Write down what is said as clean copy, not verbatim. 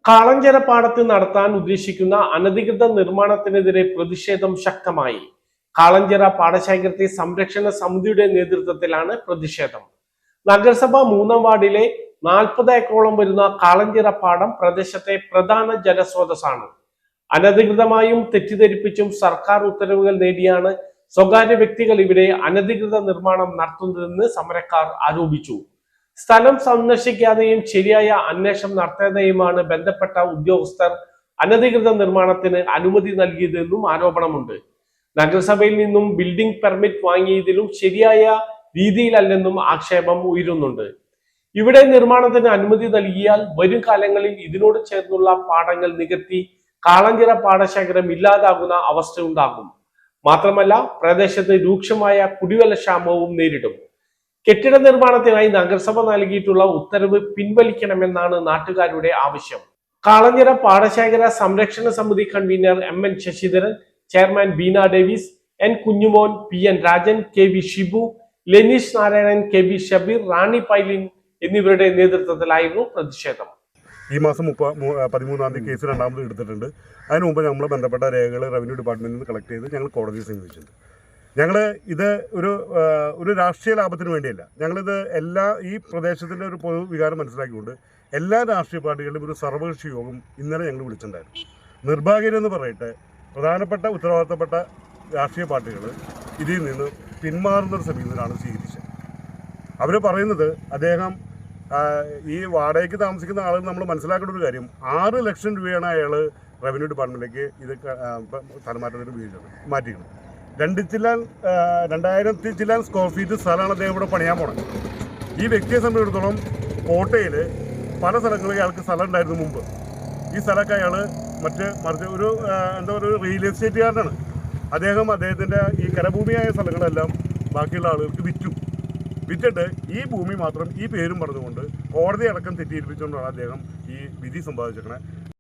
കാളഞ്ചിറ പാടത്ത് നടത്താൻ ഉദ്ദേശിക്കുന്ന അനധികൃത നിർമ്മാണത്തിനെതിരെ പ്രതിഷേധം ശക്തമായി. കാളഞ്ചിറ പാടശേഖരത്തെ സംരക്ഷണ സമിതിയുടെ നേതൃത്വത്തിലാണ് പ്രതിഷേധം. നഗരസഭ 3-ാം വാർഡിലെ 40 ഏക്കറോളം വരുന്ന കാളഞ്ചിറ പാടം പ്രദേശത്തെ പ്രധാന ജലസ്രോതസ്സാണ്. അനധികൃതമായും തെറ്റിദ്ധരിപ്പിച്ചും സർക്കാർ ഉത്തരവുകൾ നേടിയാണ് സ്വകാര്യ വ്യക്തികൾ ഇവിടെ അനധികൃത നിർമ്മാണം നടത്തുന്നതെന്ന് സമരക്കാർ ആരോപിച്ചു. സ്ഥലം സന്ദർശിക്കാതെയും ശരിയായ അന്വേഷണം നടത്താതെയുമാണ് ബന്ധപ്പെട്ട ഉദ്യോഗസ്ഥർ അനധികൃത നിർമ്മാണത്തിന് അനുമതി നൽകിയതെന്നും ആരോപണമുണ്ട്. നഗരസഭയിൽ നിന്നും ബിൽഡിംഗ് പെർമിറ്റ് വാങ്ങിയതിലും ശരിയായ രീതിയിലല്ലെന്നും ആക്ഷേപം ഉയരുന്നുണ്ട്. ഇവിടെ നിർമ്മാണത്തിന് അനുമതി നൽകിയാൽ വരും കാലങ്ങളിൽ ഇതിനോട് ചേർന്നുള്ള പാടങ്ങൾ നികത്തി കാളഞ്ചിറ പാടശേഖരം ഇല്ലാതാകുന്ന അവസ്ഥയുണ്ടാകും. മാത്രമല്ല പ്രദേശത്ത് രൂക്ഷമായ കുടിവെള്ള ക്ഷാമവും നേരിടും. കെട്ടിട നിർമ്മാണത്തിനായി നഗരസഭ നൽകിയിട്ടുള്ള ഉത്തരവ് പിൻവലിക്കണമെന്നാണ് നാട്ടുകാരുടെ ആവശ്യം. കാളഞ്ചിറ പാടശേഖര സംരക്ഷണ സമിതി convener MN Sasidharan, chairman Beena Davis, N Kunjumon, PN Rajan, KV Shibu, Leneesh Narayanan, KB Shabeer, Rani Pailin എന്നിവരുടെ നേതൃത്വത്തിലായിരുന്നു പ്രതിഷേധം. ഈ മാസം 13-ാം തീയതി കേസ് രണ്ടാമത് എടുത്തിട്ടുണ്ട്. അതിനു മുമ്പ് നമ്മൾ ബന്ധപ്പെട്ട രേഖകൾ റവന്യൂ ഡിപ്പാർട്ട്മെന്റിൽ നിന്ന് കളക്ട് ചെയ്ത് ഞങ്ങൾ കോടതിയിൽ സമീപിച്ചിട്ടുണ്ട്. ഞങ്ങൾ ഇത് ഒരു രാഷ്ട്രീയ ലാഭത്തിന് വേണ്ടിയല്ല. ഞങ്ങളിത് ഈ പ്രദേശത്തിൻ്റെ ഒരു പൊതു വികാരം മനസ്സിലാക്കിക്കൊണ്ട് എല്ലാ രാഷ്ട്രീയ പാർട്ടികളുടെയും ഒരു സർവകക്ഷി യോഗം ഇന്നലെ ഞങ്ങൾ വിളിച്ചിട്ടുണ്ടായിരുന്നു. നിർഭാഗ്യരെന്ന് പറയട്ടെ, പ്രധാനപ്പെട്ട ഉത്തരവാദിത്തപ്പെട്ട രാഷ്ട്രീയ പാർട്ടികൾ ഇതിൽ നിന്ന് പിന്മാറുന്നൊരു സമീപനമാണ് സ്വീകരിച്ചത്. അവർ പറയുന്നത് അദ്ദേഹം ഈ വാടകയ്ക്ക് താമസിക്കുന്ന ആളുകൾ നമ്മൾ മനസ്സിലാക്കേണ്ട ഒരു കാര്യം, 6 ലക്ഷം രൂപയാണ് അയാൾ റവന്യൂ ഡിപ്പാർട്ട്മെൻറ്റിലേക്ക് ഇത് സ്ഥലമാറ്റത്തിന് മാറ്റിക്കുന്നത്. 2000 ചില്ലാൻ സ്ക്വയർ ഫീറ്റ് സ്ഥലമാണ് അദ്ദേഹം ഇവിടെ പണിയാൻ പോണത്. ഈ വ്യക്തിയെ സംബന്ധിച്ചിടത്തോളം കോട്ടയിൽ പല സ്ഥലങ്ങളിൽ അയാൾക്ക് സ്ഥലം ഉണ്ടായിരുന്നു മുമ്പ്. ഈ സ്ഥലമൊക്കെ അയാൾ മറിച്ച് ഒരു റിയൽ എസ്റ്റേറ്റുകാരനാണ്. അദ്ദേഹത്തിൻ്റെ ഈ കരഭൂമിയായ സ്ഥലങ്ങളെല്ലാം ബാക്കിയുള്ള ആളുകൾക്ക് വിറ്റിട്ട് ഈ ഭൂമി മാത്രം ഈ പേരും പറഞ്ഞുകൊണ്ട് കോടതി അടക്കം തെറ്റിദ്ധരിപ്പിച്ചുകൊണ്ടാണ് അദ്ദേഹം ഈ വിധി സമ്പാദിച്ചിരിക്കുന്നത്.